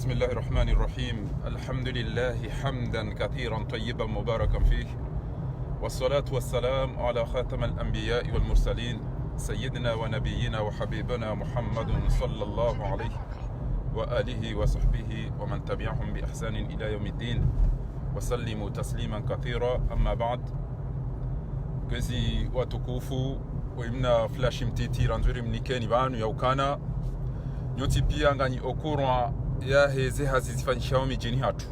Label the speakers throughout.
Speaker 1: بسم الله الرحمن الرحيم. الحمد لله حمدا كثيرا طيبا مباركا فيه، والصلاة والسلام على خاتم الأنبياء والمرسلين سيدنا ونبينا وحبيبنا محمد صلى الله عليه وآله وصحبه ومن تبعهم بإحسان إلى يوم الدين وسلموا تسليما كثيرا. أما بعد، كزي وتكوفو وإمنا فلاش متيتي رانزوري منيكيني بانو يوكانا nyoti pia ngani okurwa ya heze hazifanyishawo mijini hatu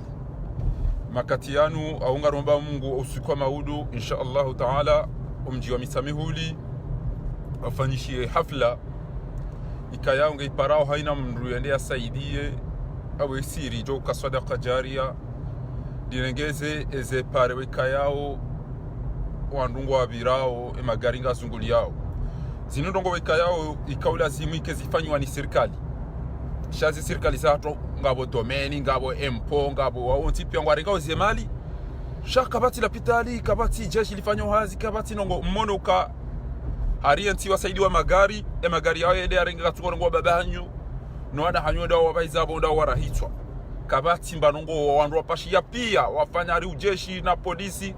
Speaker 1: makati yanu aunga romba Mungu usikwa maudu insha Allah taala umji wa misamihuli afanyishie hafla ikayaunga iparao haina mndu yende asaidie awe siri jo kasadaqa jaria direngeze eze pare wekayao wandungu wabirao emagaringa zunguli yao zinundongo wekayao ikaulazimu ikezifanywa ni serikali shazi serikali zato ngabo domeni ngabo empo ngabo waonti pia ngwaringa ozemali shaka bati la pitali kabati jeshi lifanywa hazi kabati nongo mmono ka arienti wasaidi wa magari yao yede arenga katungoro ngo babanyu no ada hanyo da wabaizabo da warahitwa kabati mbanongo wandu wapashi ya pia wafanya ari ujeshi na polisi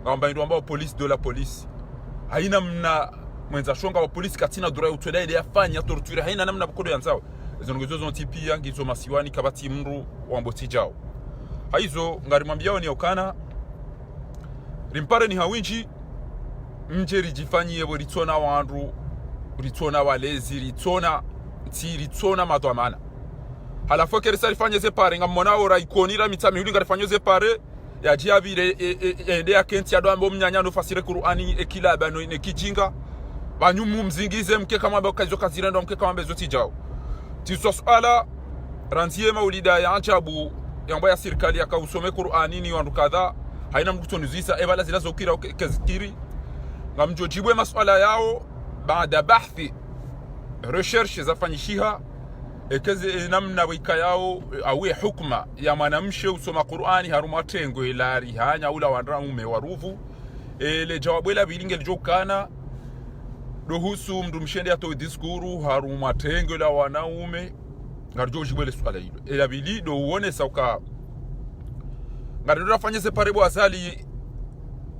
Speaker 1: ngamba ndio ambao polisi dola polisi haina mna mwenza shonga wa polisi katina dura utweda ile yafanya torture haina namna bukodo yanzao zongozo zontipia ngizo masiwani kabati mru wamboti jao haizo ngari mwambiao ni okana rimpare ni hawinji mje rijifanyie bo ritona wandu ritona walezi ritona madwamana halafu keresa rifanye ze pare ngamona ora ikonira mitami huli ngari fanyo ze pare ya jiabire ende ya kenti ya doambo mnyanya no fasire Qur'ani ekilaba no ne kijinga banyumu mzingize mke kama bakazo kazirendo mke kama bezoti jao tiswa swala ranzie maulida ya ajabu yamba ya serikali akausome Qur'ani ni wandu kadha haina mkutonizisa ebala zilazokira kezikiri ngamjojibwe maswala yao baada bahthi recherche zafanyishiha ekeze namna wika yao awe hukma ya mwanamshe usoma Qur'ani haruma tengo ilari hanya ula wandraume waruvu ele jawabu ila bilinge lijokana dohusu mndu mshende ato diskuru haruma tengo la wanaume ngarjojibwe le swala hilo ela bili do uone sauka ngarjora fanye separebo asali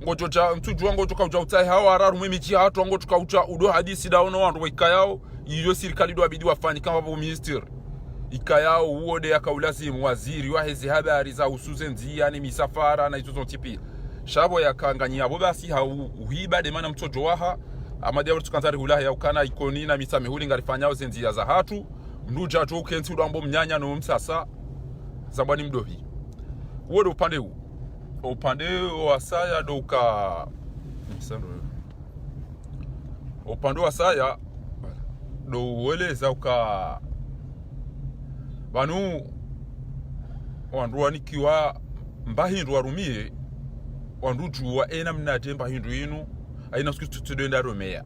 Speaker 1: ngojoja mtuju wango toka utai hawa araru mimichi hatu wango toka uta udo hadisi daono wandu wika yao iyo serikali do abidi wafanye kama babo minister ikayao uode akaulazimu waziri wa hezi habari za usuze nzia ni misafara na izo tipi shabo yakanganyia abo basi uhiba de mana mtojo waha amadi ya tukantari hulaha ya ukana ikoni na misame huli ngarifanyao zenzi za hatu mnuja jo kenti udo mnyanya no msasa zabani mdohi uode upande wa saya doka upande wa saya do weleza uka banu wandu wanikiwa mbahindu warumie wandu juwa ena mnate mbahindu inu aina sikutudenda romea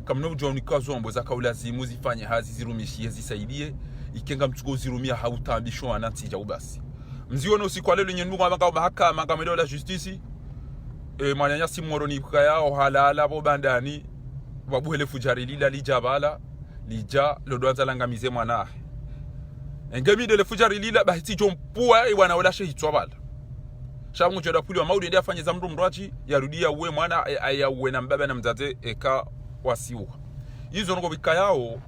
Speaker 1: kamna ujwa nikazombo zakaulazimu zifanye hazi zirumishie zisaidie ikenga mtuko zirumia hautambisho anatija ubasi mziona usiku leo nyendu ngaba mahakama ngamelo la justice mwanyanya simoroni kayao halala bo bandani wabuhele fujari lila lijabala lija lodwanza langamize mwanahe engemi de le fujari lila bahiti jompua iwana wala shehitwa bala shamu joda puli wa maudi ndia afanye za mndu mraji yarudia uwe mwana aya uwe na mbaba na mzaze eka wasiwa hizo ngo bikayao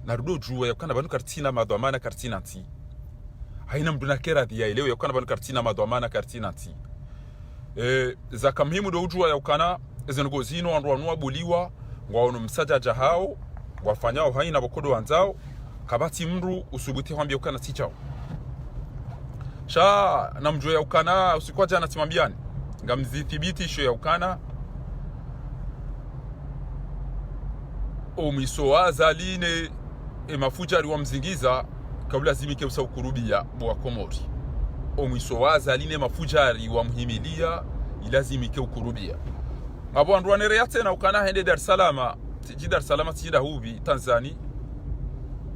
Speaker 1: na rudo juwe yakana banu kartina madwamana kartina nti haina mndu na kera dia leo yakana banu kartina madwamana kartina nti za kamhimu do ujua yakana ezengo zino wandu wanua buliwa ngwaono msajaja hao wafanyao haina bokodo wanzao kabati mru usubuti hambia ukana tichao sha namjua ya ukana usikwa jana timambiani ngamzithibiti sho ya ukana omisoaza line emafujari wa mzingiza kabla zimike usaukurubia bwa komori omisoaza line mafujari wa mhimilia ilazimike ukurubia ngabo andu wanerea tena ukana hende Dar es Salaam tijida hubi Tanzania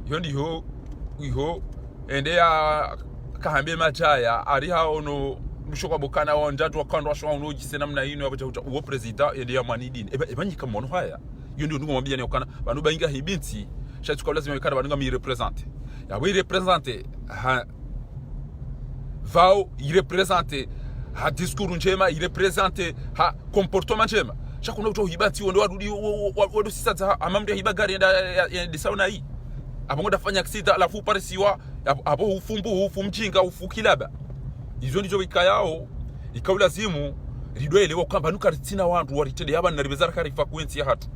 Speaker 1: yondi ho ende ya kahambe majaya ari haono mshoka bokana wa njatu wakando washwa unojise namna hino abacha uwo president ende ya mwanidini ebanyika mono haya yondi ndungu mwambia ne ukana banu bainga hibinti shatu kwa lazima yekana banu mi represente ya we represente ha vao irepresente ha discours njema, irepresente ha comportement njema. Shakuna uto hibati wonde wadudi wadu sisa amamri hiba gari ya sauna hii. Aba ngoda fanya accident alafu parisiwa abo ufu mjinga ufu kilaba. Izo ndizo bikayao ikaulazimu ridwelewa kwamba nukatina wantu waritede yaba naribezara karifa kuensi ya hatu.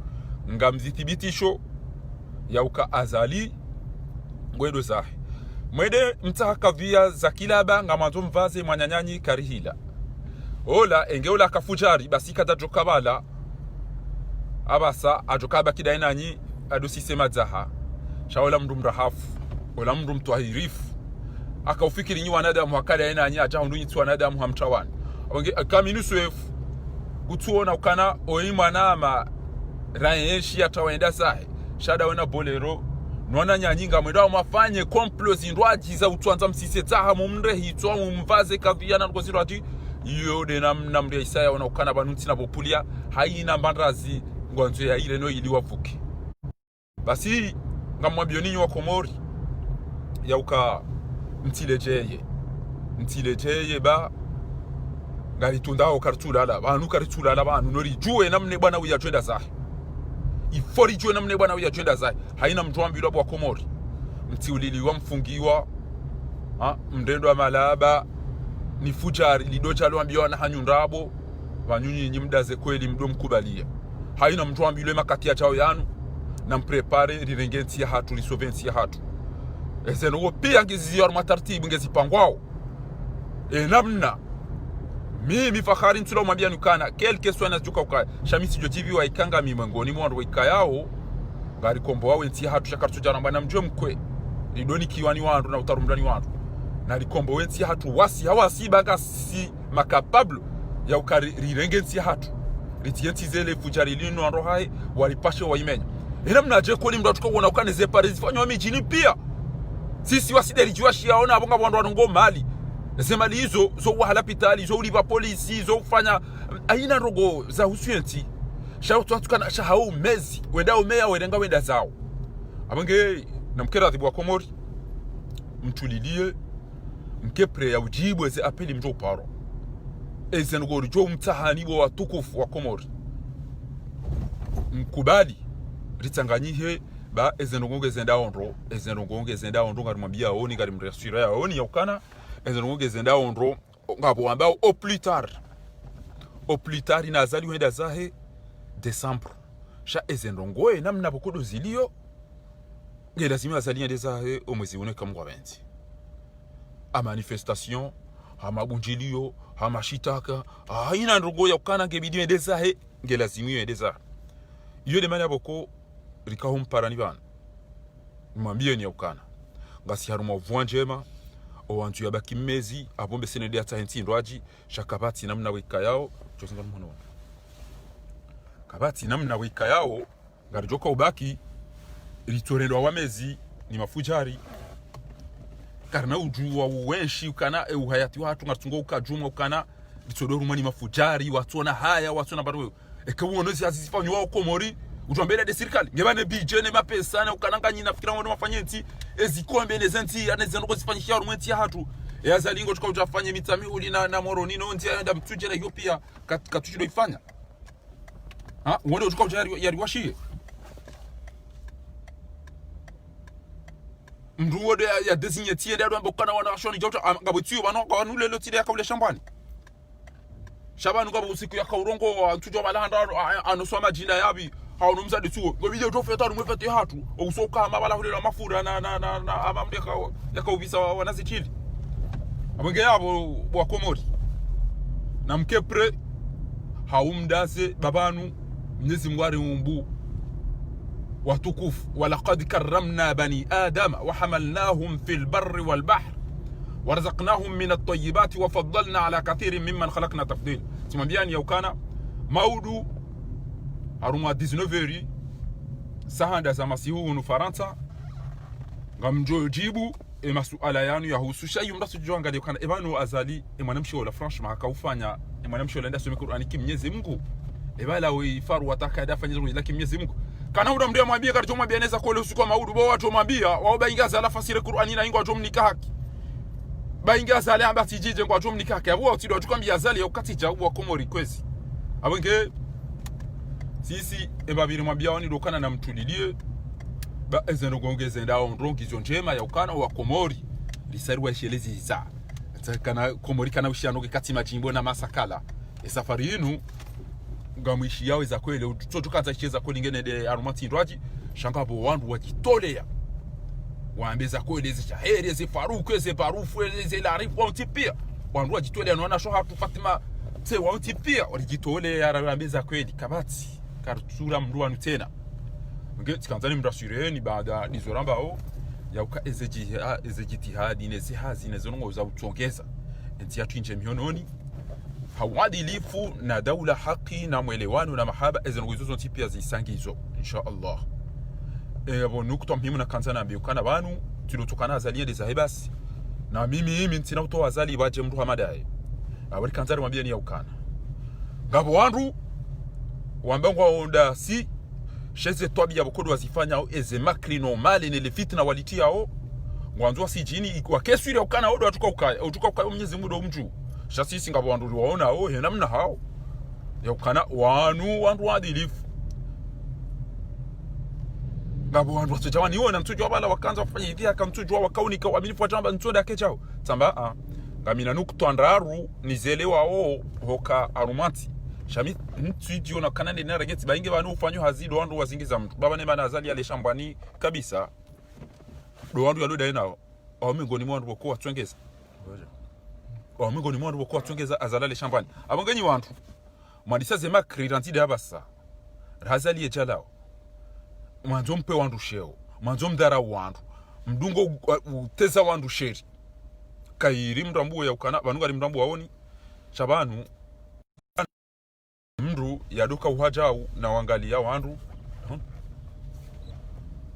Speaker 1: Ngamzithibitisho ya uka azali ngwedo zahe. Mwede mtaka via za kilaba ngamanzo mvaze mwanyanyanyi karihila. Ola engeola kafujari basi kadajokabala abasa ajokaba kidainanyi adusisema zaha. Shaola mndu mrahafu, ola mndu mtuahirifu. Aka ufikiri nyi wanadamu wakada inanyi ajahundu nyi tu wanadamu hamtawani. Kaminusu efu kutuona ukana oima nama rayenshi atawenda sahe. Shada wena bolero nwana nyanyinga mwenda mafanye komplozi ndwaji za utuanza msise zaha mumre hitwa mumvaze kaviana nkoziru ati iyo de namri Isaya wana ukana banunti na populia haina mbandrazi ngonzo ya ile no iliwavuki. Basi ngamwabioni wa Komori ya uka mtilejeye ba ngalitundao kartulala banu kartulala banu nori juwe namne bwana uyatwenda zahe ifori juwe namne bwana uyatwenda zahe haina mjwambiro wa Komori mtiuliliwa mfungiwa mndendo wa malaba ni fujari lidocha luambiwa na hanyundabo wanyunyi nyimdaze kweli mdo mkubalia haina mjwambiro makati ya chao yanu na mprepare rirengenti ya hatu lisovensi ya hatu ezenugo pia ngiziyor matartibu ngezipangwao namna mimi fakhari ntula umwambia nukana kelke swana juka uka shamisi jotivi wa ikanga mimangoni mwandu wa ikayao ngari kombo wawe nti hatu shakartu jaramba na mjwe mkwe lidoni kiwani wandu na utarumdani wandu na likombo wenti hatu wasi baga si makapablo ya ukari rirengenti hatu ritienti zele fujari linu wandu hai walipashe wa imenya namna je koni mdu atuka ukane zepare zifanywa mijini pia sisi wasideri juashi yaona abonga wandu wanungo mali zemali hizo zo wahala pitali zo uliva polisi zo ufanya aina rogo za usuenti shautu atukana shahau mezi wenda umea wedenga wenda zao abange na mkera dhibu wa Komori mtulilie mkepre ya ujibu eze apeli mjo paro eze nugori jo mtahani wa watukufu wa Komori mkubali ritanganyihe ba eze nugonge zenda ondro ngarimwambia oni ngarimresure ya oni yaukana eze nugonge zenda ondro ngabo ambao au plus tard inazali wenda zahe December sha eze ndongoe namna bokodo zilio ngelazima azali wenda zahe omwezi uneka mwa 20 a manifestation ha mabunjilio ha mashitaka ina ndongo yaukana ngebidi wenda zahe ngelazima wenda zahe iyo de manya boko rikahum parani bana mwambie ni yaukana ngasi haruma vuanjema owantu yabaki mezi abombe senede atahenti ndwaji shakabati namna wika yao chosinga mhono kabati namna wika yao ngarijoka ubaki ritorendo wa mezi ni mafujari karna ujuwa uwenshi ukana uhayati watu ngatungo ukajuma ukana ritodoruma ni mafujari watona haya watona bado ekawonozi azifanywa wa Komori utuambele de serikali ngebane bijene mapesa na ukananga nyina fikira ngo mafanyenti ezikombe nezenti anezendo kozifanyisha rumenti ya hatu yazalingo tuka utafanya mitami uli na moroni no ntia enda mtuje na hiyo pia katushiro ifanya uone tuka yariwashie mruode ya designetie ndio ambokana wana shoni jota ngabutiyo bano kwa nule lotile yakawle shambani shabanu ngabo usiku ya kaurongo tujo malahanda anosoma jina yabi hao numza de tuo ngo video tofeta rumefete hatu usoka mabala hule mafura na amamde yakawvisa wanazichili abenge yabo wa Komori na mkepre haumdase babanu mnyezi mwari umbu watukufu walaqad karramna bani adama wa hamalnahum fil barri wal bahr warzaqnahum min at-tayyibat wa faddalna ala kathirin mimman khalaqna tafdil timambiani yaukana maudu haruma 19h sahanda za masihu nu Faransa ngamjo jibu masuala yanu ya husu shayu mdasu jwanga de kana ebanu azali mwanamshi wala franchement akaufanya mwanamshi wala ndasome Qur'ani kimnyezi Mungu ebala we faru wataka dafanya zuri lakini Mwenyezi Mungu kana unda mdia mwambie kati mwambie anaweza kole usiku maudu bo watu mwambia waoba ingaza ala fasire Qur'ani na ingwa jomnika haki bainga zale amba tijije kwa jumni kake abo utido tukambia zale yakati jabu Komori kwezi abenge sisi ebabiri mwabiaoni dokana na mtulilie ba ezeno gongeze ndao ndongizo njema ya ukana wa Komori lisarwa shelezi za kana Komori kana ushanoge kati majimbo na masakala safari yinu ngamwishi yawe za kwele tukaanza cheza kweli ngene de arumati ndwaji shangabo wandu wajitolea waambeza kweli za heri ze Faruku ze Barufu ze Larifu wantipia wandu wajitolea naona sho hatu Fatima se wantipia walijitolea araambeza kweli kabati kartura mruanu tena ngeti kanzani mrasireni baada nizorambao yauka ezejitihadi nezihazi nezongo za utongeza enti yatu nje miononi hawadilifu na daula haki na mwelewano na mahaba ezongo hizo pia zisangizo insha Allah ebo nukta muhimu na kanzana ambiukana banu tulotokana azalia dezahibasi na mimi ntina uto azali baje mru hamadaye abari kanzari mwambia ni yaukana ngabo wandu wambangwa onda si sheze tobi ya bokodo wazifanya au eze makri normali nele fitna walitia o ngwanzo si jini kwa kesu ile ukana odo atuka Mwenyezi Mungu mju shasisi ngabo wandu waona o namna hao ya ukana wandu wadilifu ngabo wandu watujawani ona mtujwa bala wakanza kufanya hivi akamtujwa wakaunika waaminifu watamba ntoda kechao tamba ngamina nukto andaru nizelewa o hoka arumati shami ntudio na kanande na regeti bainge banu ufanyo hazido wandu wazingiza mtu baba ne bana azali ale shambani kabisa do wandu yaloda nao o mingoni mwandu boko watwengeza o mingoni mwandu boko watwengeza azalale shambani abanganyi wandu mwadisa zema kriranti abasa razali ejalao mwanzo mpe wandu sheo mwanzo mdara wandu mdungo uteza wandu sheri kairi mrambu ya ukana banu gari mrambu waoni shabanu mndu yaduka uhajau na wangalia wandu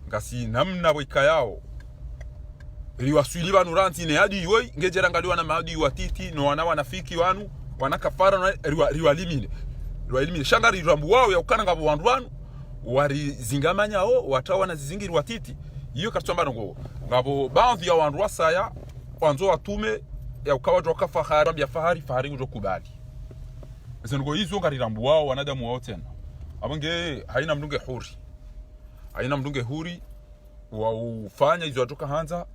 Speaker 1: ngasi namna wika yao riwaswili banu ranti ne hadi yoi ngejera ngaliwa na maadi watiti no wana wanafiki wanu wanakafara na riwalimine shangari rambu wao ya ukana ngabo wandu wanu wari zingamanya o watawa na zizingiri watiti iyo kartsomba ngo ngabo baadhi ya wandu wasaya wanzo watume ya ukawa joka fahari ngo kubali zengo hizo ngarirambu wao wanadamu wao tena abange haina mdunge huri wa ufanya hizo atoka hanza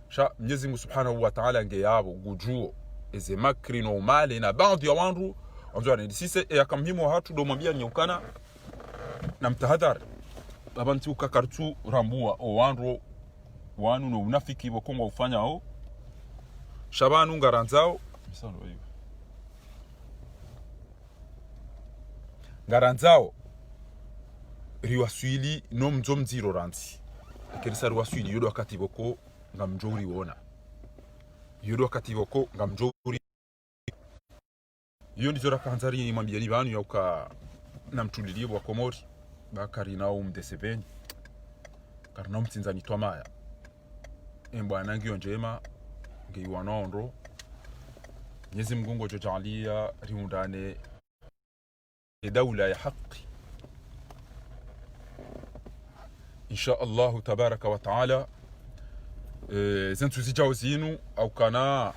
Speaker 1: sha Mwenyezi Mungu Subhanahu wa Ta'ala nge yabo gujuo eze makri no mali na baadhi ya wandu wanzo ni sisi yakamhimu hatu do mwambia nyukana na mtahadhari abantu ukakartu rambua o wanu no unafiki bokongo ufanya o shabanu ngaranzao misano hiyo ngaranzao riwaswili no mzo mziro ranti kirisa riwaswili yodo wakati boko ngamjori wona yodo wakati boko ngamjori iyo ndizo rakanzari ni mwambia ni banu yauka na mtulilie wa Komori bakari nao mdesebeni karna mtinzani twamaya embwana ngio njema ngiwa nondo Mwenyezi Mungu jojalia riundane daula ya haki insha Allah tabaraka wa taala zentu zijao zinu au kana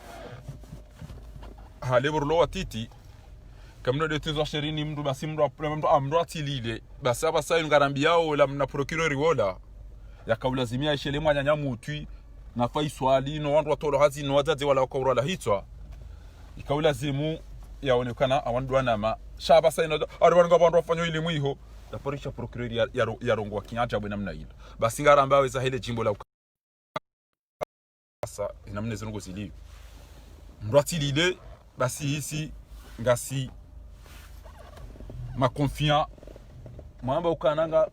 Speaker 1: halebro watiti kamno de tezo sherini mndu basi mndu atilile basi abasa ngarambiao la mna procureur wola yakaulazimia ishele mwanya nyamutwi na faiswali no wandu watolo hazi no wazazi wala wakawra la hitwa ikaulazimu yaonekana awandwana ma shaba saino arwango bandu wafanyo ile mwiho la porisha procureur ya rongo kinyaja bwe namna ile basi ngaramba aweza hele jimbo la sasa namna zongo zili mratilile basi hisi ngasi ma confiant mwamba ukananga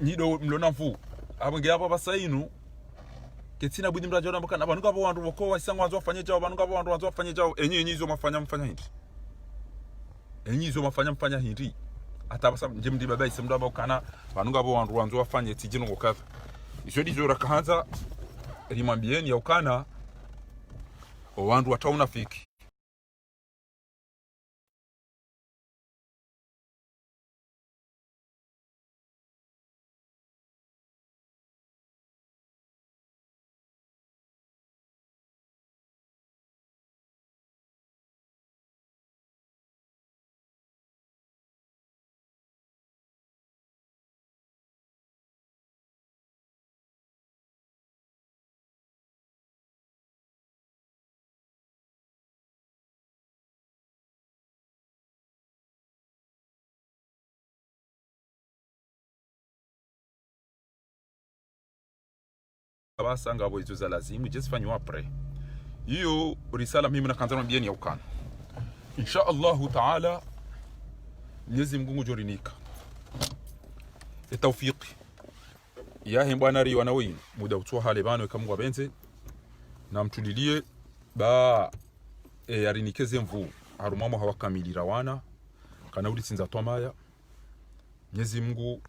Speaker 1: nido mlona mfu abonge hapa basainu ketina budi mrajona mbaka abantu ngabo wandu boko wasangwa wanzu afanye jao abantu ngabo wandu wanzu afanye jao enyi zo mafanya hindi enyi zo mafanya hindi atabasa njemdi baba isemdo abakana abantu ngabo wandu wanzu afanye tijino ngokava iso dizo rakaanza rimambieni ya ukana wandu watauna fiki wasa ngabo hizo za lazimu jisifanywa apre. Hiyo risala mimi nakanza mbieni ya ukana. Insha Allah taala Mwenyezi Mungu jorinika. Tawfiki ya himbwana ri wanawi muda utoa hale bano kamwa benze na mtulilie ba yarinikeze mvu harumamo hawakamilira wana kana uri sinza twamaya. Mwenyezi Mungu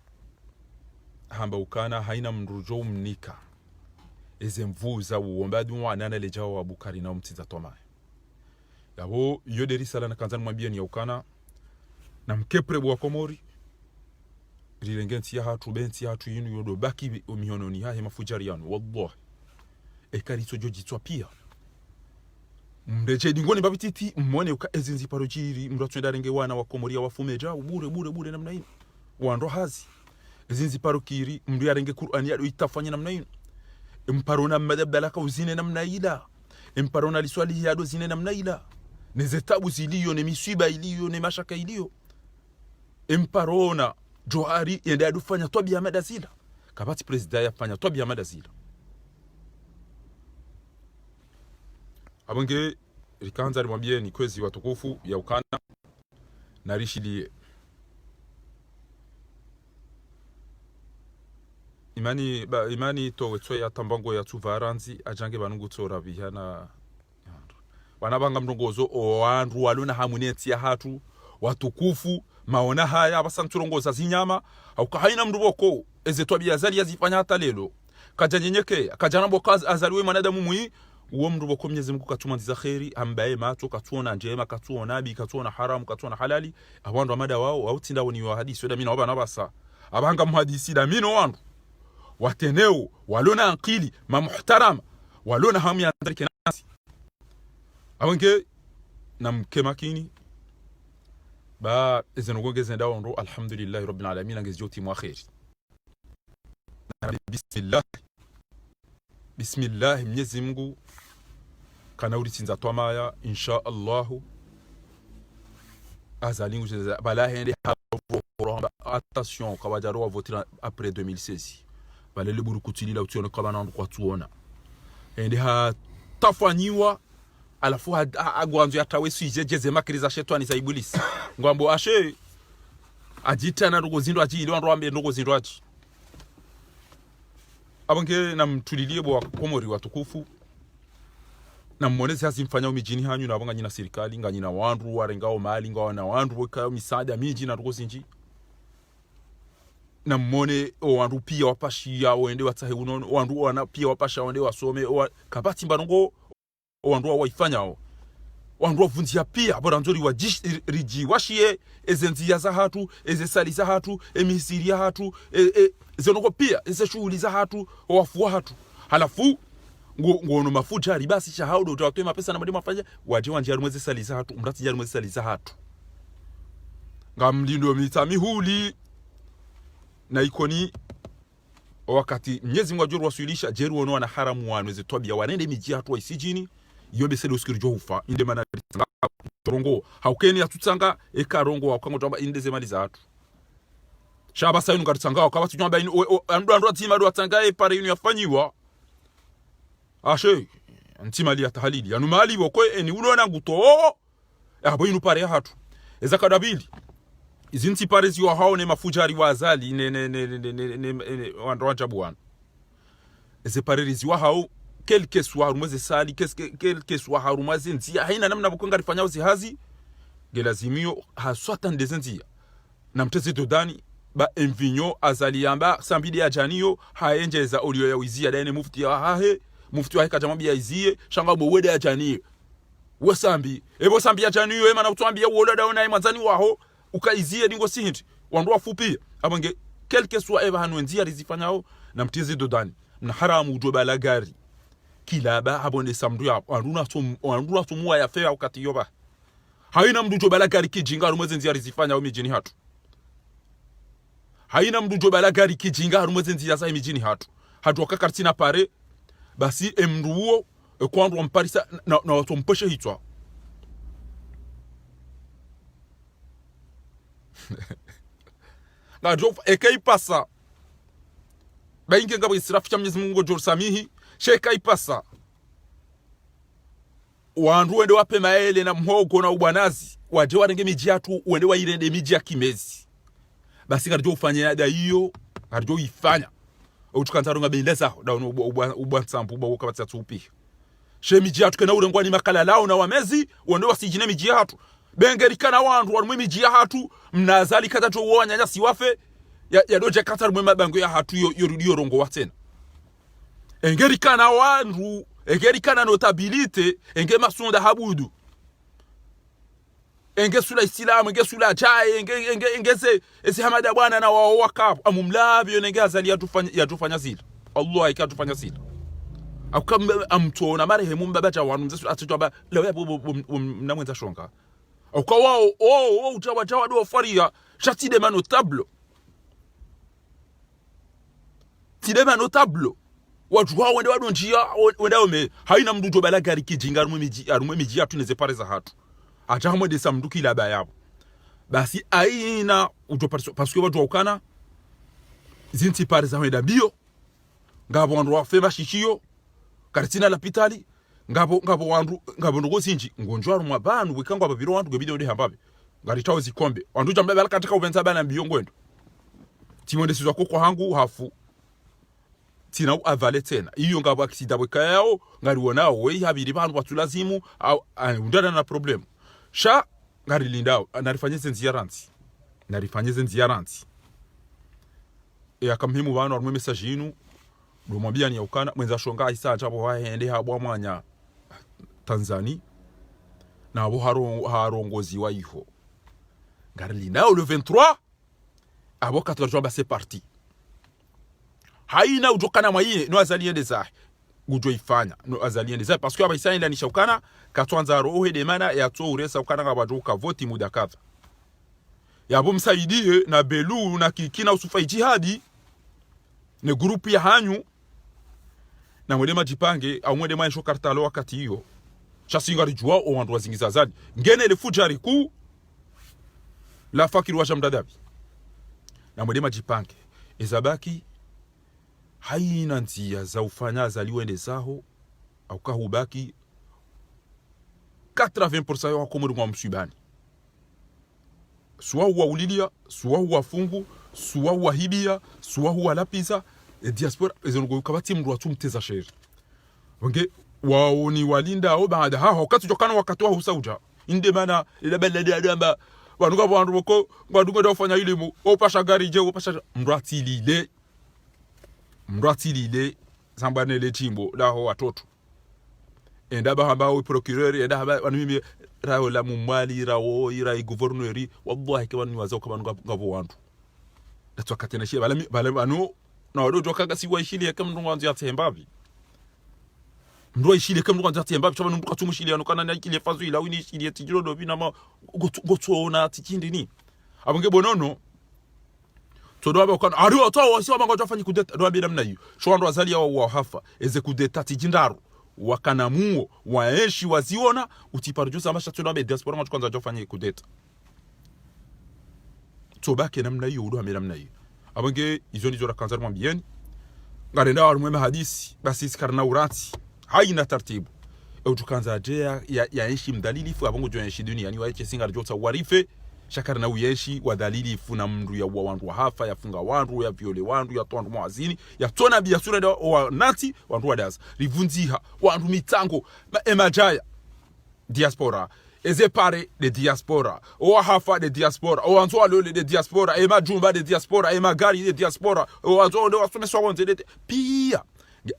Speaker 1: hamba ukana haina mrujo mnika eze mvu za uombadu wanana lejao wa Bukari na mtinza twamaya yabo yode risala na kanzani mwambia ni ya ukana na mkepre wa Komori rilengenti ya hatu benti ya hatu yinu yodo baki mihononi hahe mafujari yanu wallahi ekariso jojitwa pia mreje dingoni babititi mwone uka ezinzi parojiri mratwenda renge wana wa Komori ya wafumeja bure namna hino wando hazi ezinzi parokiri mndu ya renge Qur'ani yado itafanya namna hino mparona madabalaka uzine namna ila mparona liswali yado zine namna ila nezetabu ziliyo ne misiba iliyo ne mashaka iliyo mparona Johari yende adufanya twabia madazila kabati president yafanya twabia madazila abonge rikanza limwambie ni kwezi watukufu ya ukana na rishilie imani to wetso ya tambango ya tuvaranzi ajange banungu tsora bihana wanabanga mrongozo owandu waluna hamuneti ya hatu watukufu maona haya abasanturongoza zinyama au kahaina mruboko ezetwabia zali yazifanya hata lelo kajanyenyeke kajanabo kazi azaliwe manadamu mwi uwo mruboko Mwenyezi Mungu katuma ndiza khairi ambaye mato katuona njema katuona nabi katuona haram katuona halali abandu amada wao au tinda woni wa hadisi weda mina wabana basa abanga muhadisi da mino wandu wateneo walona akili mamuhtarama walona hamu ya ndrike nasi abange namkemakini ba ezenogongeze ndawo ndo alhamdulillah rabbil alamin angezjoti mwa khairi bismillah Mwenyezi Mungu kana ulitinza twamaya insha Allah azalingu jeza bala hende ha attention kabajaro voter après 2016 bale le buru kutilila utiona kabana ndo kwa tuona hende ha tafanyiwa alafu agwanzo yatawe suije jeze makiriza shetani za ibulisi ngwambo ashe ajitana ndogo zindo ajili ndo ambe ndogo zindo aji abonge na mtulilie bwa Komori watukufu na mmonezi hasimfanya umijini hanyu na abonga nyina serikali nganyina wandu warengao mali ngao na wandu weka misaada miji na ndogo zinji na mmone wandu pia wapashia wende watahe unono wandu wana pia wapasha wende wasome kabati mbanongo wandu waifanyao wandu wavunzia pia bora nzori wajiji washie ezenzi za hatu ezesali za hatu emisiri ya hatu zenoko pia eze shughuli za hatu wafua hatu halafu ngono mafuta ribasi cha haudo utawatoa mapesa na mademo afanya waje wanje yarumweze sali za hatu mrati yarumweze sali za hatu ngamlindo mitami huli na ikoni wakati Mwenyezi Mungu ajuru wasuilisha jeru wono wana haramu wanweze twabia wanende miji hatu wa isijini yobe selo skirjo ufa inde mana rongo haukeni atutsanga ekarongo wakango twamba inde zemali za hatu shaba sayinu ngatitsanga wakabati twamba andu atima do atanga pare yinu yafanyiwa ashe ntimali ya tahalili anu mali boko eni ulona nguto abo yinu pare hatu ezakadabili izinti pare ziwa haone mafujari wazali ne wandu wajabuana eze pare ziwa hao quelque soit rumweze sali quelque soit harumaze nzia haina namna bukonga rifanya uzihazi gelazimio haswata ndezenzia na mtezi dodani ba envinyo azali yamba sambidi ya janiyo haenjeza olio ya wizia daene mufti ya hahe mufti wa heka jamambi ya izie shanga bowede ya janiyo wasambi ebo sambi ya janiyo ema na utuambia uola daona imazani waho ukaizie dingo sinti wandu wafupi abange quelque soit eba hanwenzia rizifanyao na mtezi dodani na haramu ujobala gari kilaba abone samdu ya anduna tumua ya fea wakati yoba haina mdu jobala gari kijinga rumweze nzia rizifanya au mijini hatu haina mdu jobala gari kijinga rumweze nzia za mijini hatu wakakartina pare basi emdu uo kwandu wamparisa na watu mpeshe hitwa na jof ekei pasa bainge ngabo israfu cha Mwenyezi Mungu jor samihi sheka ipasa wandu wende wape maele na mhogo na ubwanazi waje warenge miji yatu wende wairende miji ya kimezi basi karjo ufanye nada hiyo karjo ifanya utukantarunga beleza da ubwansampu uba ukabatsa tupi she miji yatu kana urengwa ni makala lao na wamezi wende wasijine miji yatu bengerikana wandu wa miji ya hatu mnazali kata to wanya siwafe ya doje kata mwe mabango ya hatu yo rongo watena engerikana wandu engerikana notabilite enge masunda habudu enge sula islamu enge sula chai enge ese hamada bwana na wao wakapu amumlabi enge azali yatufanya zile Allah ikatufanya zile akam amtona marehemu mbabacha wanu mzesu atitoba leo yapo mnamwenza shonga kwa wao utawajawa do faria chatide mano tableau tidema no tableau watu wao wende wadonjia wende ome haina mduto balagari kijinga rumwe miji atuneze pare za hatu acha hamwe de samduki la bayabo basi aina utoparso parce que watu wakana zinti pare za wenda bio ngabo wandu wafema shishiyo karitina la pitali ngabo wandu ngabo ndo sinji ngonjwa rumwa banu wikangwa babiro wandu gebide ode hambabe ngari tawo zikombe wandu jamba bala katika uvenza bana bio ngwendo timonde sizwa ko hangu hafu tina avale tena iyo ngabo akisida bwekayao ngari wonao we habiri bantu batulazimu au undana na problem sha ngari lindao narifanyeze nziyaranti akamhimu bana warumwe message yinu lumwambia ni yaukana mwenza shonga isa chabo waende habwa mwanya Tanzania na abo harongozi wa iho ngari lindao le 23 abo 4 jours ba c'est parti haina ujokana mwaye no azaliende za gujo ifanya no azaliende za parce que abaisa ila nishaukana katwanza roho de mana ya to uresa ukana ngabajoka voti muda kadha yabo msaidie na belu na kikina usufa jihadi ne grupu ya hanyu na mwede majipange au mwede maisho kartalo wakati hiyo chasinga rijua o wandu wazingiza zadi ngene ile fujari ku la fakiri wa jamdadabi na mwede majipange izabaki haina nzia za ufanya zaliwende zaho au kahubaki 80% wa komori mwa msibani suwa huwa ulilia suwa huwa fungu suwa huwa hibia suwa huwa lapiza diaspora ezongo ukabati mru watu mteza sheri wange wao ni walinda au baada haho wakati jokana wakati wa usauja inde mana ile belle adamba wanuka bantu boko ngwadunga dofanya ilimu opasha gari je opasha mratilile zambane le chimbo laho watoto enda bahamba procureur enda haba wanimimi raho la mumali rawo ira gouverneur wallahi kama wazo kama ngabo wantu datwa katena shi bale banu na wado kaga siwa ishili kama ndo wanzu yatembabi ndo ishili kama ndo wanzu yatembabi chaba ndo katumushili anokana na kile fazo ila wini ishili tijiro do binama gotona tikindi ni abonge bonono todo abakana ari oto wasi wabango afanye kudeta do abira mna hiyo shwando azali wa hafa eze kudeta tijindaru wakanamuo waeshi waziona utiparujuza amasha todo abe diaspora mtu kwanza afanye kudeta tobake namna hiyo udo amira mna hiyo abonge izo ndizo rakanzara mwambieni ngarenda warumwe hadisi basi sikarna urati haina taratibu utukanza je ya eshi mdalilifu abongo jo eshi dunia ni waeche singa jota warife shakara na uyeshi wa dalili funa mndu ya wandu wa hafa ya funga wandu ya viole wandu ya tondu mwazini ya tona biasura wa nati wandu wa daza rivunziha wandu mitango emajaya diaspora eze pare de diaspora o hafa de diaspora o anzo alole de diaspora emajumba de diaspora emagari de diaspora o anzo ndo wasomeswa wonze de pia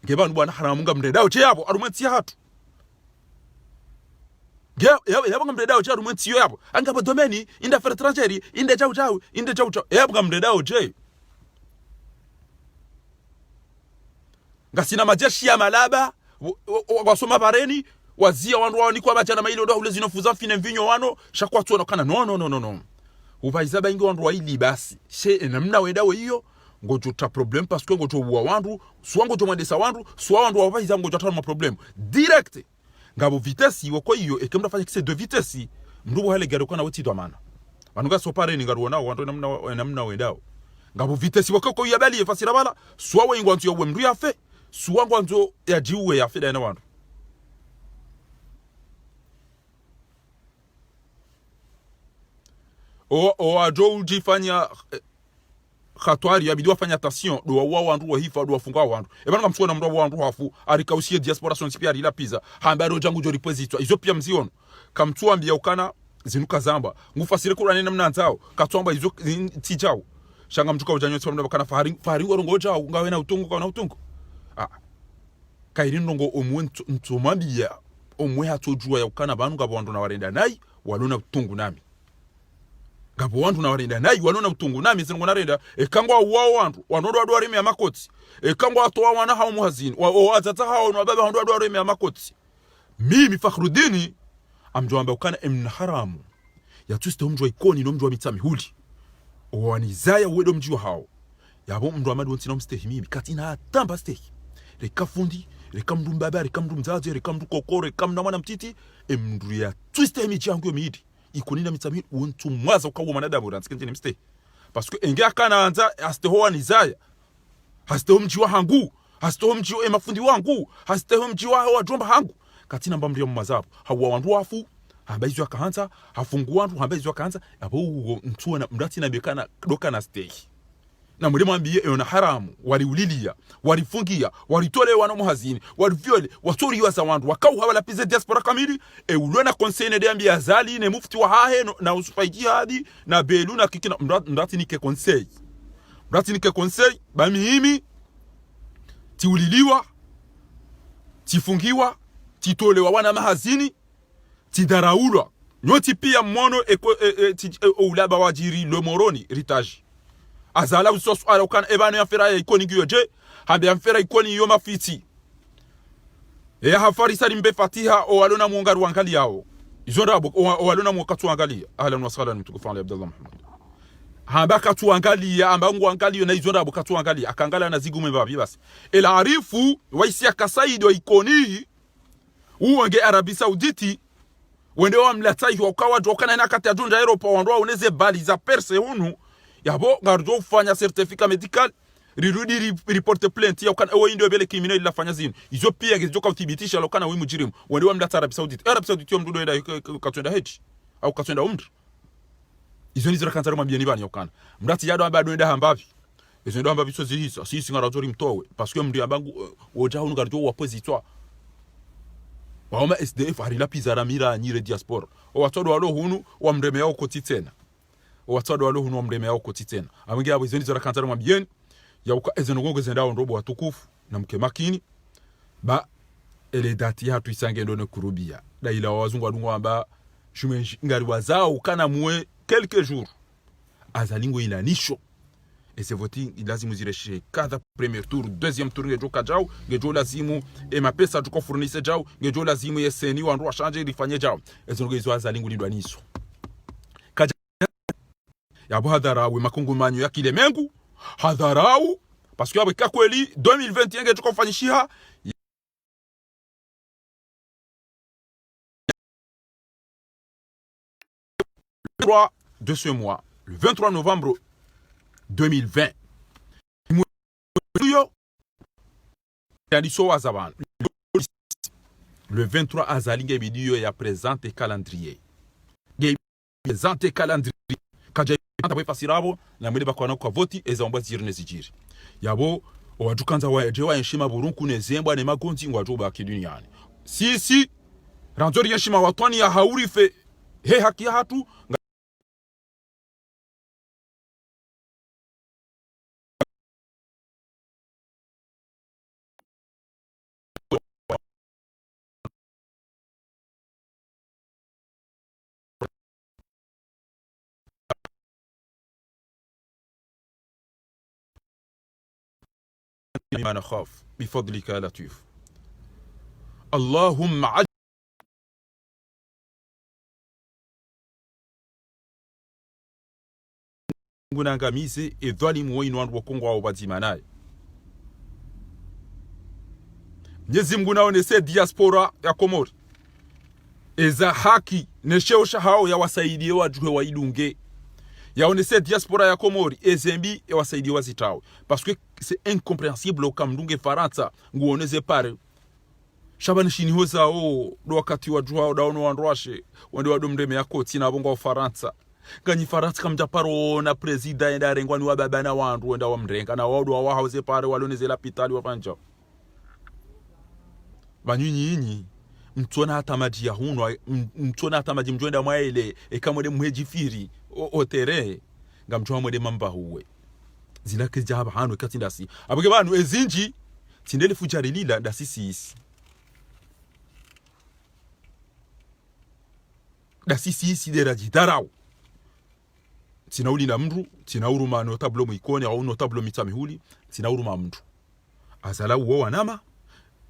Speaker 1: ngebanu bwana haramunga mredao che yabo arumenti hatu yabo ngamredao cha rumenti yo yabo angaba domeni inda fer transferi inda chau yabo ngamredao je ngasina majeshi ya malaba wasoma bareni wazia wandu wao ni kwa bachana mailo ndo ule zinofuza fine mvinyo wano shakwa tu onakana no ubaiza baingi wandu wa ili basi she namna wedao hiyo ngojo ta problem parce que ngojo wa wandu suwango to mandesa wandu suwa wandu wa baiza ngojo ta ma problem direct ngabo vitesi wako hiyo ekemda fanya kise de vitesi ndubu hale gari kwa na weti do mana banuga sopare ni ngaruona wandu namna wendao ngabo vitesi wako ko yabali fasira bala suwa wengo antu yo mndu yafe suwangu nzo ya jiwe ya feda na wandu o ajo ujifanya khatwari ya bidwa fanya attention do wa wandu wa hifa do wafunga wandu ebana kamsona mndo wandu hafu alikausie diaspora son pia ila pizza hamba ro jangu jo repository izo pia mziono kamtuambia ukana zinuka zamba ngufasire kula nena mnanzao katwamba izo tijao shanga mtuka ujanyo tsomba bakana fahari warongo jao ngawe na utungu kwa na utungu kairi ndongo omwe ntsomambia omwe hatojua ya ukana banu ngabo wandu na warenda nayi walona utungu nami ngabo wandu na warenda nayi walona utungu nami singo narenda ekangwa wao wandu wanodo wadu warimi ya makoti ekangwa atoa wana hao muhazini o azata hao no baba wadu warimi ya makoti mimi Fakhrudini amjwamba ukana emna haramu ya tuste mjwa ikoni no mjwa mitami huli owanizaya wedo mjwa hao yabo mjwa amadu wontina mstehi mimi katina atamba stehi reka fundi reka mdu mbaba reka mdu mzazi reka mdu kokore reka mdu mwana mtiti emdu ya tuste mi changu yo miidi ikoni na mitami wontu mwaza ukawo manadamu ransikentini mstehi parce que enge akana anza asteho wanizaya hasteho mjwa hangu hasteho mjwa mafundi wangu hasteho mjwa wa jomba hangu katina mbamri ya mmazabu hawa wandu wafu hambaizwa kaanza hafungu wandu hambaizwa kaanza abo mtuwa na mdati na bekana doka na stay na mulema ambiye yona haramu waliulilia walifungia walitole wana muhazini walivyole watori wa wandu wakau hawala pize diaspora kamili ulona conseil de ambiya azali ne mufti wa hahe na usufaiji hadi na belu na kikina mdati nike conseil bami himi tiuliliwa tifungiwa titolewa wana mahazini tidaraulwa nyoti pia mmono ulaba wajiri le moroni ritaji azala usosu ala ukana ebano ya fera ya ikoni giyoje hambe ya fera ikoni yo mafiti ya hafari sari mbe fatiha o walona muungaru wangali yao izondabo o walona muokatu wangali ahlan wa sahlan mtukufan Abdullah Muhammad hamba katu wangali ya amba ngu wangali yo na izondabo katu wangali akangala na zigu mbabi basi el arifu waisi ya kasaidi wa ikoni uwange Arabi Sauditi wende wa mlatai wakawa jokana na kati ya junja Europa wando uneze bali za perse hunu yabo ngardo ufanya certificat medical rirudi reporte plainte ya ukana ndio bele criminal ila fanya zinu izo pia gizoka uthibitisha lokana wewe mujirimu wende wa mlata Arabi Sauditi mdudo enda katwenda heji au katwenda umri izo ni zira kanzaro mabieni bani yokana mlati yado bado enda hambavi izo ndo hambavi so zihisa sisi ngaratori mtowe parce que mndi abangu oja hunu ngardo wa positoire waoma SDF harila pizara mira nyire diaspora watodo walo hunu wa mreme yao koti tena watodo walo hunu wa mreme yao koti tena amingi abo izoni zara kantara mabien ya uka ezenongo zendao ndobo watukufu na mke makini ba ele dati hatu isange ndone kurubia da ila wazungu adungu amba shume ngari wazao kana muwe quelques jours azalingo ila nisho et c'est voting lazima zireshe kadha premier tour deuxième tour ngejo kajao ngejo lazimu mapesa tuko fournisse jao ngejo lazimu yeseni wandu washanje lifanye jao ezo ngezo azalingu lindwa niso kaja ya hadharau makungu manyo ya kile mengu hadharau parce que avec kweli 2021 ngejo kufanyishia de ce mois le 23 novembre 2020 le 23 azalinga bidiyo ya présente calendrier présente calendrier kaja ntabo fasirabo na mwele bakwana kwa voti ezomba zirne zijiri yabo owajukanza waje wa heshima burunku nezembwa ne magonzi ngwajo baki duniani sisi ranzori heshima watwani ya haurife he haki hatu ما نخاف بفضلك يا لطيف اللهم عجل ngunangamize edhalimu wenu wandu wakongo wao bazima naye Mwenyezi Mungu naonese diaspora ya Komori eza haki neshosha hao ya wasaidie wajue waidunge yaonese diaspora ya Komori ezembi ya wasaidie wazitao parce que c'est incompréhensible ukamdunge Faransa nguoneze pare shabani shini hoza do wakati wa jua daono wandwashe wande wadomreme yako tina bongo Faransa ganyi Faransa kamja paro na president arengwani wa baba na wandu wenda wamrenga na wadu wa hauze pare waloneze la pitali wa panja banyinyi mtona hata maji ya huno mtona hata maji mjwenda mwaele ekamode muhejifiri otere ngamjwa mwede mamba huwe zilake jaba hano kati ndasi abage banu ezinji tindele fujari lila ndasi sisi ndasi sisi dera jidarau tinauli na mndu tinauruma no tablo muikone au no tablo mitamihuli tinauruma mndu azala uwo wanama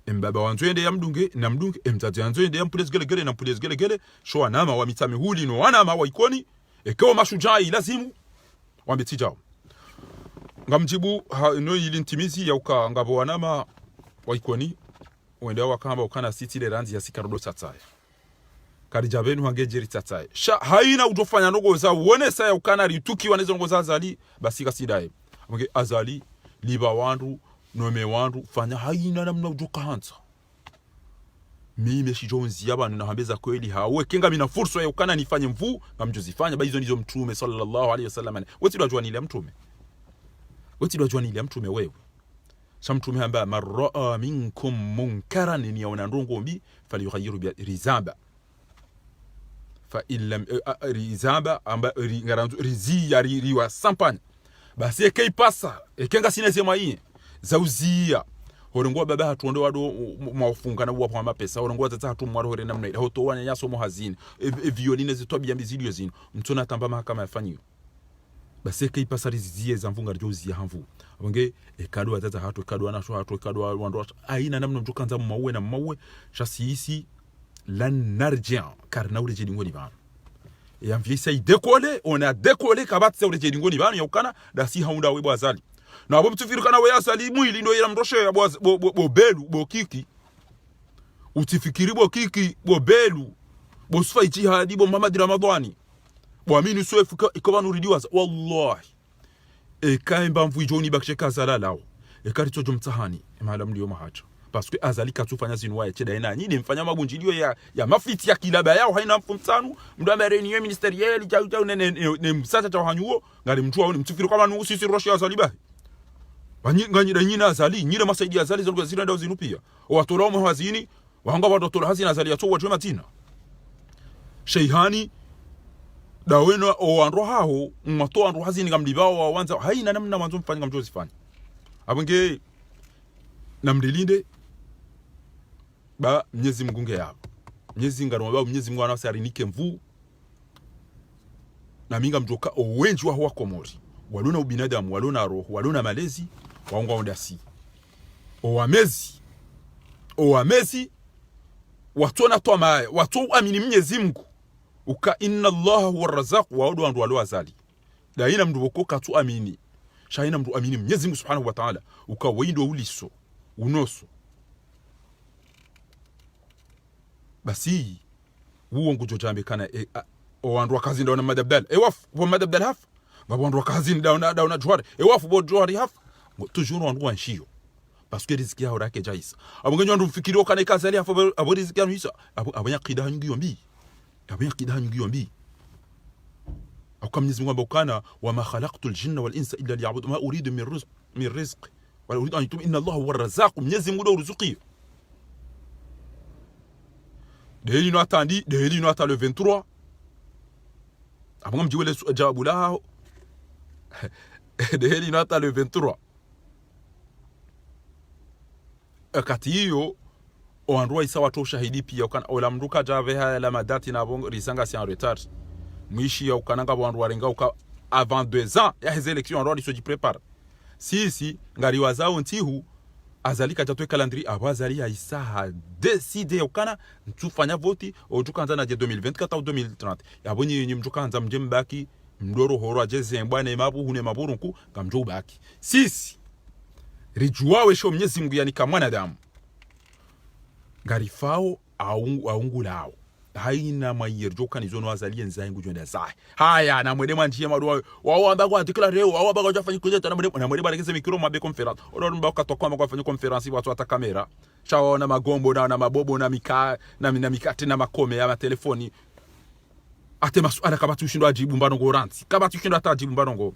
Speaker 1: mbaba wanzwende ya mdunge na mdunge mzazi wanzwende ya mpulezi gele na mpulezi gele sho wanama wa mitamihuli no wanama wa ikoni ekewa mashujai lazimu wambetijao ngamjibu no ilintimizi ya uka ngabo wanama wa ikoni wende wakamba ukana city de ranzi ya sikarodo tsatsaya karijabenu hangejeri tsatsaya sha haina utofanya nogo za uone saya ukana rituki wanezo nogo za azali basi kasidae nge azali liba wandu nome wandu fanya haina namna ujoka hanza mimi shijonzi yabanu na hambeza kweli hawe kenga mina fursa ya ukana nifanye mvu ngamjuzifanya ba hizo ndizo mtume sallallahu alaihi wasallam wote wajua ni mtume wote wajua ni mtume wewe shamtume amba marra minkum munkaran ni yaona ndongo mbi falyughayiru bi rizaba fa illam rizaba amba ngaranzu rizia riwa sampanya basi ekeipasa ekenga sinezema hii zauzia horongo baba hatuonde wado mafunga na bwa mapesa horongo tata hatu mwaro hore namna ile hoto wana yaso mo hazini violine zitobia mbizidio zino mtona tamba mahakama yafanyiyo basi ekeipasa rizia za mfunga rjozi hamvu abonge ekadwa tata hatu kadwa na sho hatu kadwa wando aina namna mtukanza mmawe na mmawe shasiisi lan narjia karna ule jedingo ni bana et envier ça décoller on a décollé kabat ça ule jedingo ni bana yakana da si haunda we bwazali na abo mtufiruka na we asali mwili ndo ila mroshe ya bo belu bo kiki utifikiri bo kiki bo belu bo sfa jihadi bo Muhammad Ramadhani bo amini swefu ikoba nuridiwa wallahi kaimba mvu joni bakche kazala lao karito jomtahani mala mlio mahacha parce que azali katufanya zinwa ya cheda ina nyini mfanya magunjilio ya mafiti ya kilaba yao haina mfumtanu mdu amereni ya ministeriel jau ne msata cha hanyuo ngari mtu au mtufiru kama nungu sisi Russia azali ba nganyira nyina azali nyira masaidi azali zongo zira ndao zinupia watola mu hazini wahanga watola hazini azali ya towa jema tina sheihani daweno o andro hao mwato andro hazini ngamdibao wa wanza haina namna mwanzo mfanya ngamjozi fanya abenge namdelinde ba Mwenyezi Mungu nge yabo Mwenyezi ngaro ba Mwenyezi Mungu anasa arinike mvu na minga mjoka owenji wa komori walona ubinadamu walona roho walona malezi waunga ondasi owamezi watona tomaye watu amini Mwenyezi Mungu uka inna Allah huwa razzaq wa wadu andu walo azali daina mdu bokoka tu amini shaina mdu amini Mwenyezi Mungu subhanahu wa ta'ala uka weindo uliso unoso basi uongo jojambe kana owandu wakazi ndaona madabdal wafu bo madabdal haf babandu wakazi ndaona jwari wafu bo jwari haf toujours wandu wanshio parce que riziki yao rake jaisa abongenyo ndu mfikirio kana kazali hafu abo riziki yao hisa abanya qida hangi yombi akam Mwenyezi Mungu ambokana wa ma khalaqtul jinna wal insa illa liya'budu ma uridu min rizq wa uridu an yutum inna Allah huwa ar-razzaq Mwenyezi Mungu ndo ruzuki deheli no atandi deheli no ata le 23 abongam jiwele jawabu lao deheli no ata le 23 akati hiyo oandwa isa watu shahidi pia ukana ola mruka jave haya la madati na bongo risanga si en retard mwishi ya ukananga wandu warenga uka avant 2 ans ya hizo election andwa liso jiprepare si ngari wazao ntihu azali kajatwe calendrier abazali ya isa ha décider ukana ntufanya voti ojukanza na 2024 au 2030 yabonye yenye mjukanza mjembaki mdoro horo ajeze mbwana mabu hune maburunku kamjo baki sisi rijuawe sho Mwenyezi Mungu yani kama mwanadamu garifao aungulao haina mayir jokani zono wazalie nzangu jonda zai haya na mwede manjie madwa wao amba kwa declare wao amba kwa fanya kuzeta na mwede barekeze mikro mabe conference oro mba kwa kwa fanya conference watu ata kamera chao na magombo na mabobo na mikate na makome ya telefoni ate masuala kama tushindwa ajibu mbanongo ranti kama tushindwa atajibu mbanongo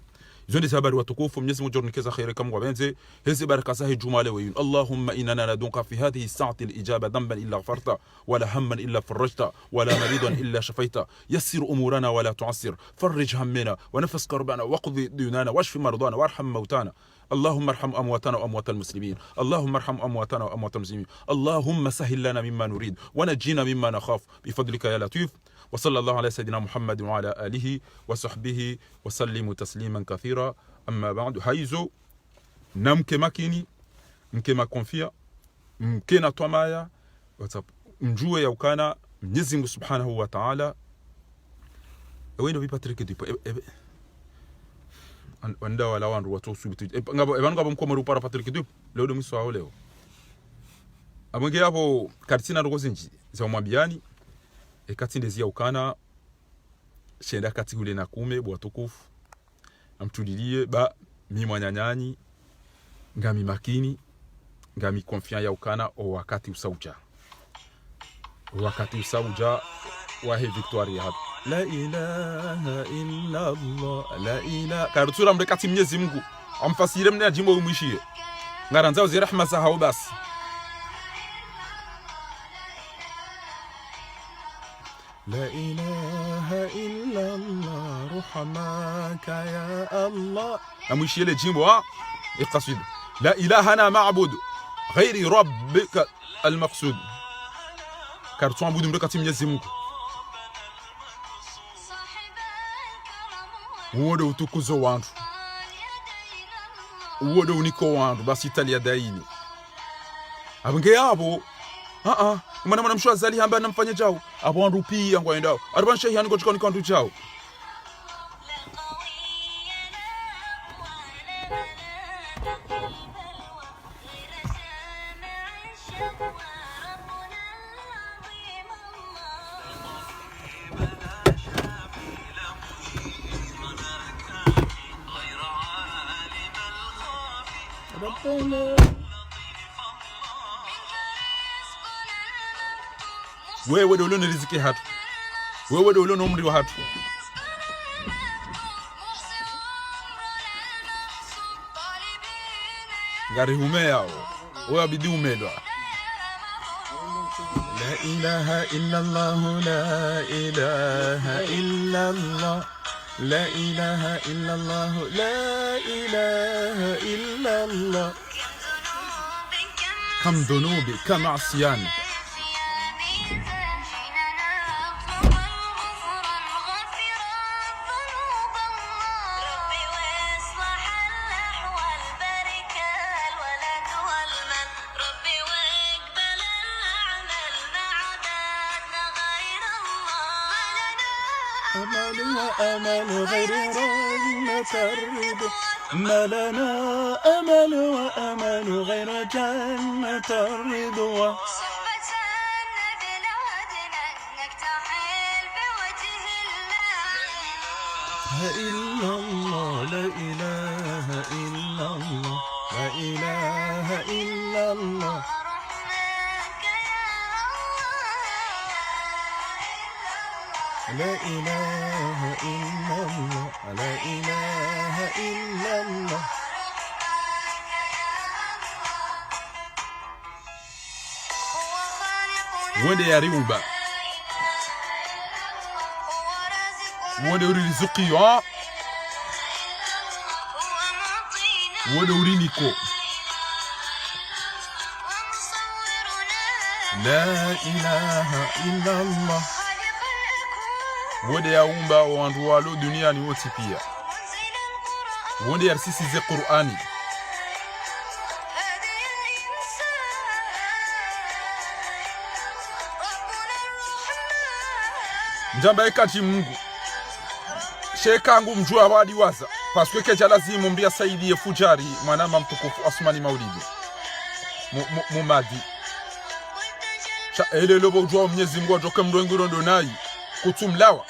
Speaker 1: زوندي سبب وتكوف من يسمو جورن كذا خير كم وبنزي هذي بركة سهي جمالة وين اللهم إننا ندعوك في هذه الساعة الإجابة ذنبا إلا غفرت ولا هما إلا فرجت ولا مريضا إلا شفيت يسر أمورنا ولا تعسر فرج همنا ونفس كربنا واقضي ديوننا واشف مرضانا وارحم موتانا اللهم ارحم أمواتنا وأموات المسلمين اللهم ارحم أمواتنا وأموات المسلمين اللهم سهل لنا مما نريد ونجينا مما نخاف بفضلك يا لطيف وصلى الله على سيدنا محمد وعلى آله وصحبه وسلم تسليما كثيرا أما بعد هايزو نمكي ماكيني مكي ما كونفيا مكينا تومايا مجوه يوكانا منزم سبحانه وتعالى وين بي باتريك دي wanda wala wandu watu subitu ngabo mkomo para Patrick Dup leo mwisho wao leo abonge hapo kartina rogozinji za mwambiani ekatinde zia ukana shenda kati ule na kume bwa tukufu amtulilie ba mi mwanyanyanyi ngami makini ngami confiant ya ukana o wakati usauja wa he victoire ya hapo la ilaha illa Allah la ilaha karutura mrekati Mwenyezi Mungu amfasire mna jimbo umwishie ngaranzao zi rahma za hao basi la ilaha illa Allah ruhamaka ya Allah amwishie le jimbo iqasid la ilaha na ma'bud ghairi rabbika al-maqsud karutura mbudu mrekati Mwenyezi Mungu uwode utukuzo wandu uwode uniko wandu basi Italia daini abenge yabo mwana mshwa zali hamba namfanya jao abo wandu pia ngwaendao arban shehi aniko chikoni kandu jao wewe dole ne riziki hatu wewe dole no umri wa hatu ngari humea wewe abidi umedwa la ilaha illa Allah la ilaha illa Allah لا إله إلا الله لا إله إلا الله كم ذنوبي كم عصياني أمل غير رحمة الرضا ما لنا أمل وأمل غير جنة الرضا صحبة النبي لودنا نكتحل بوجه الله لا إله إلا الله لا إله إلا الله لا إله إلا الله لا إله إلا الله وين يا ريوبا وين رزقي وين رينيكو لا إله إلا الله wode ya umba wandu walo duniani wote pia wode ya sisi ze Qur'ani njamba ekati Mungu shekangu mjua wadi waza paswe keja lazimu mbia saidi fujari mwanama mtukufu Asmani Maulidi mumadi ele lobo ujua Mwenyezi Mungu atoke mdongo ndonai kutumlawa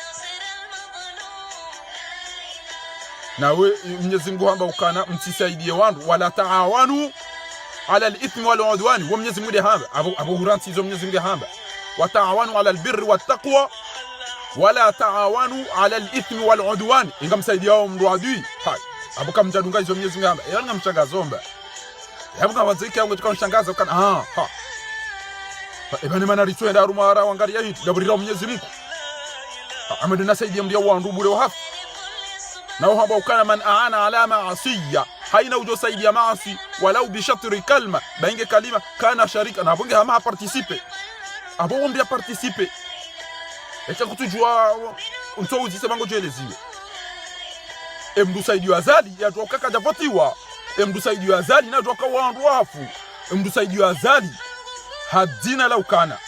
Speaker 1: na we Mwenyezi Mungu hamba ukana mtisaidie wandu wala taawanu ala al-ithmi wal udwan wa Mwenyezi Mungu hamba abu huranti zo Mwenyezi Mungu hamba wa taawanu ala al-birri wat taqwa wala taawanu ala al-ithmi wal udwan ingamsaidia wao mdu adui hai abu kamjadunga zo Mwenyezi Mungu hamba yana mshangazomba yabu kama waziki yangu tukamshangaza ukana ha ebane mana ritwenda rumara wangaria hitu daburira Mwenyezi Mungu amede nasaidia mdia wandu bure wa hafu na haba ukana man aana ala ma'asiya haina ujo saidia maasi walau bi shatri kalma bainge kalima kana sharika na bunge hama participer abo ndia participer echa kutujua unto uzise bango jeleziwe emdu saidia azali ya toka kajavotiwa emdu saidia azali na toka wandu wafu emdu saidia azali hadina la ukana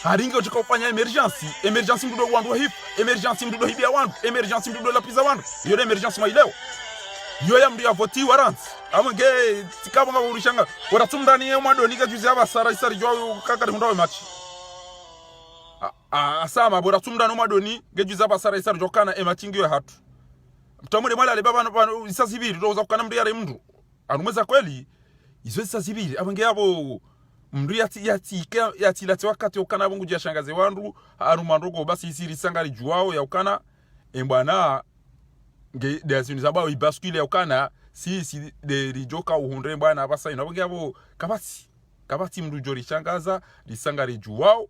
Speaker 1: haringa utika ufanya emergency mdudo wandu hip emergency mdudo hibia wandu emergency mdudo lapiza wandu yole emergency maileo yoya mdu ya voti warrant amenge tikabo ngabo urishanga waratumdani ye mwadoni kajuzi aba sara isari jwa kakari mundawe match asama bora tumdani mwadoni gejuzi aba sara isari jokana emachingi yo hatu mtamure mala le baba isasi biri roza kukana mdu yare mdu anumeza kweli izo isasi biri amenge yabo mndu yati lati wakati ukana bungu jia shangaze wandu arumandogo basi isiri sangari juwao ya ukana mbwana nge desuni zabao ibaskule ya ukana si de rijoka uhundre mbwana basa inabonge abo kabati mndu jori shangaza lisangari juwao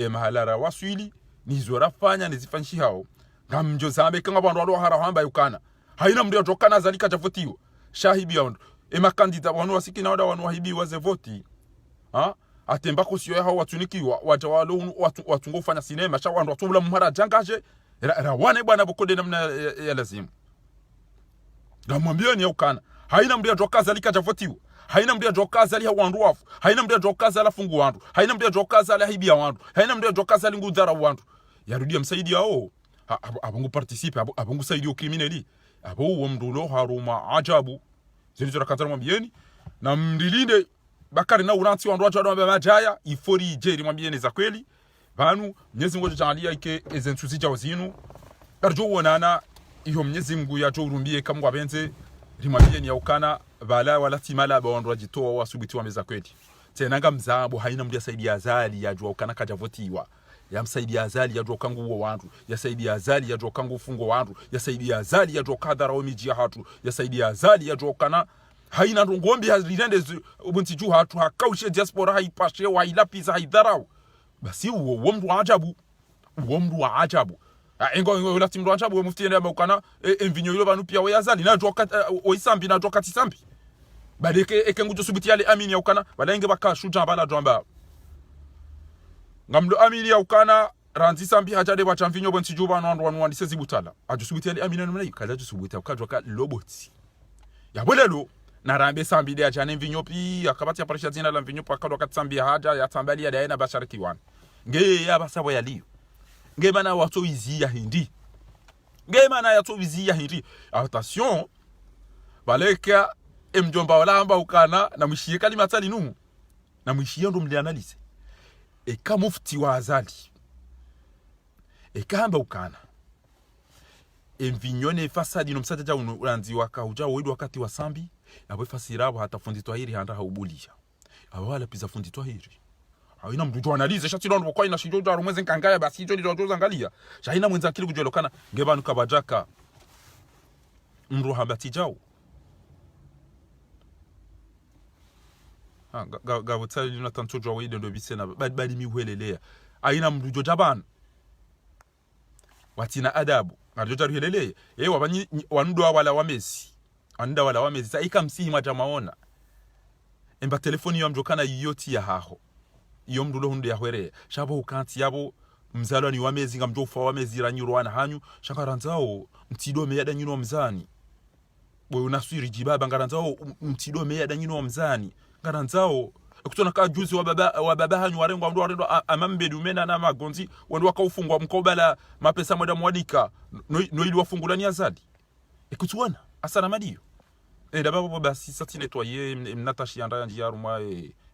Speaker 1: mahalara waswili nizorafanya nizifanshi hao ngamjo zambe kanga bandu walo hara hamba ukana haina mndu yatokana zalika chafotiwa shahibi wandu makandida wanu wasiki na wanu wahibi waze voti atemba kusiyo hao watunikiwa watawalo watungo fanya sinema cha wandu watubula mhara jangaje rawane bwana bokode namna ya lazimu ngamwambia ni ukana haina mndu yatokaza lika javotiwa haina mndu yatokaza li wandu wafu haina mndu yatokaza la fungu wandu haina mndu yatokaza la hibia wandu haina mndu yatokaza lingudara wandu yarudia msaidia hao abungu participe abungu saidio criminali abo uwo mndulo haruma ajabu zilizo rakatara mwambieni na mndilinde bakari na uranti wandu watu wadwa majaya ifori jeri mwambieni za kweli banu Mwenyezi Mungu jalia ike ezentuzi jao zinu karjo wonana iyo Mwenyezi Mungu ya jorumbie kamwa benze rimwambieni ya ukana bala wala timala ba wandu wajitoa wasubiti wameza kweli tena mzabo haina mdia saidi azali ya jua ukana kajavotiwa ya msaidi azali ya jua kangu uwa wandu ya saidi azali ya jua kangu fungo wandu ya saidi azali ya jua kadhara omiji ya hatu ya saidi azali ya jua ukana haina ngombi hazilinde ubunti juu hatu hakaushe diaspora haipashe wa ilapiza haidharau basi uwo mdu wa ajabu engo lati mdu wa ajabu mufti ende ukana envinyo yilo banu pia wayazali na jua oisambi na jua katisambi badeke ekengujo subiti yale amini ya ukana balenge baka shuja bala jomba ngamdo amini ya ukana ranzi sambi hajade bachamvinyo bonti juba no wandise zibutala aju subiti yale amini no kaza ju subiti ukajwa ka loboti ya bolelo na rambe sambi de ajane mvinyo pi akabati ya parisha zina la mvinyo pakado katsambi haja ya tambali ya daena bashariki wan nge ya basabo ya liyo nge mana watu izi ya hindi nge mana ya to izi ya hindi attention baleka mjomba wala amba ukana na mshie kalima tali numu na mshie ndo mlianalize eka mufti wa azali eka amba ukana mvinyone fasadi no msataja uranzi wakauja wedu wakati wa sambi abo fasirabo hata fundi twahiri handa haubulisha abo wala pizza fundi twahiri haina mtu analize shati ndo kwa ina shijo ndo mweze nkangaya basi hizo ndo zangalia shahina mwenza kile kujolokana ngebanu kabajaka mru habati jao gavotali nina tanto jwa wide ndo bisena badi miwelelea aina mdu jaban watina adabu ngajoja ruhelelea wabanyi wanudwa wala wamezi anda wala wamezi saika msihi majamaona emba telefoni yo mjokana yoti ya haho iyo mdulo hundu ya hwere shabo ukanti yabo mzalo ni wamezi ngamjofa wamezi ranyurwana hanyu shakaranzao mtido meyada nyuno mzani bwe unaswiri jibaba ngaranzao mtido meyada nyuno mzani ngaranzao kutona ka juzi wa baba hanyu warengo ndo warendo amambe dumena na magonzi wando wakaufungwa mkobala mapesa moda mwadika no ili wafungulani azadi ekutuana asana madiyo d'abord basi sati nettoyer mnatashi anda njia rumwa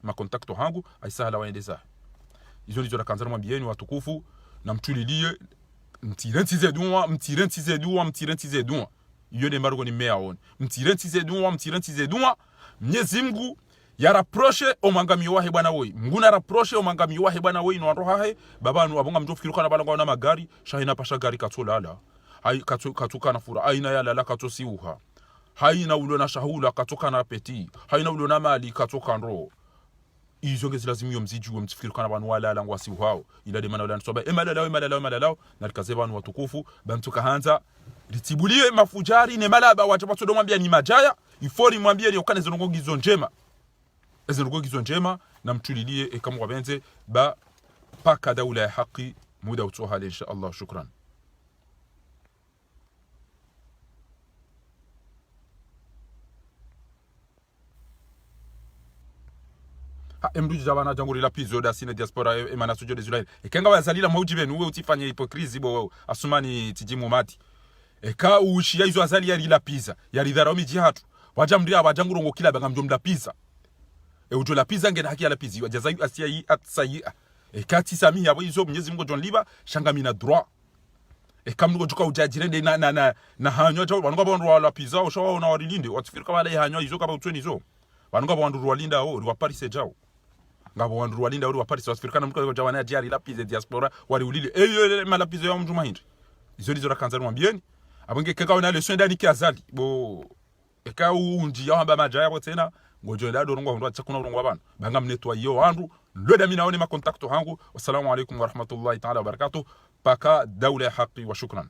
Speaker 1: ma contacto hangu aisahala waendeza hizo ndizo rakanzana mwambieni watukufu na mtulilie mtirentize dua iyo ne marugo ni meaone mtirentize dua Mwenyezi Mungu ya rapproche omangami wahe bwana woi mnguna rapproche omangami wahe bwana woi no hahe babanu abonga mtofikiru kana bana na magari shahina pasha gari katolala hai katuka na fura aina ya lala katosiuha haina ulona shahula katoka na peti haina ulona mali katoka ndo izo ngezi lazima mziju mtifikiru kana bana wala la ngwasi wao ila de mana wala nsoba emalalaw na likaze bana watukufu bantuka hanza litibulie mafujari ne malaba wachapato do mwambia ni majaya ifori mwambie ni okane zonongo gizo njema na mtulilie kama wabenze ba paka daula ya haki muda utohale insha Allah. Shukran. Mduji jabana janguri la pizo da sine diaspora emana sujo de Israel kenga wazalila maujibe nuwe utifanye hipokrizi bo asumani tijimu mati ka ushia hizo azali ya la pizza ya lidhara miji wajamria abajangurongo kila banga mjomla pizza ujo la pizza ngena haki ya la pizza wajazai asia yi atsayi kati sami yabo hizo Mwenyezi Mungu John liba shangami na droit kamnugo joka ujajirende na hanyo jo banunga bonro la pizza osho na warilinde watifika kama ile hanyo hizo kama utweni hizo banunga bonro walinda o wa Paris jao ngabo wandu walinda wa Paris watifika na mko jawana diari la pizza diaspora wali ulile eyo mala pizza ya mjuma hindi hizo ndizo rakanza mwambieni abonge keka wana le soin dali kiazali bo eka unji ya hamba majaya bo tena ngojo la dorongo ndo atakuna urongo abantu banga mnetwa yo wandu lweda mina one ma contacto hangu. Wassalamu alaikum wa rahmatullahi ta'ala wa barakatuh. Paka daula haqi wa shukran.